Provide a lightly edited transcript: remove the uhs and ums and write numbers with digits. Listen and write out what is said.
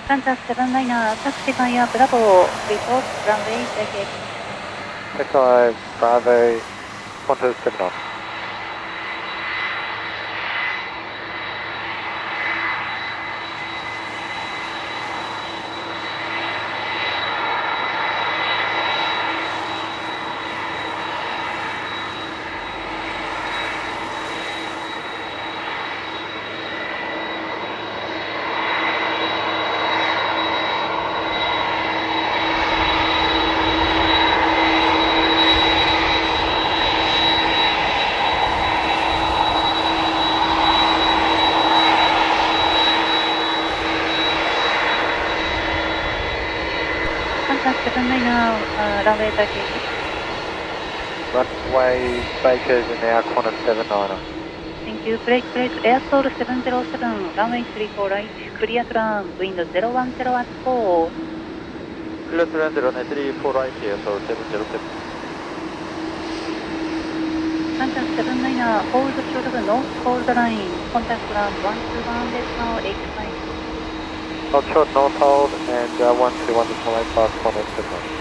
Qantas 7liner, taxi via Bravo, report runway vacate. Taxi Bravo, Qantas 79. Qantas 7liner, runway vacate. Runway vacate in our Qantas 79er. Thank you. Break, Airstall 707, runway 34 right, clear to land, wind 010 at 4. Clear to land runway 34 right here, so 707. Qantas 7liner, hold 12 north hold line, contact ground 121 decimal 85. Hold short north hold and 121.85 Qantas 79.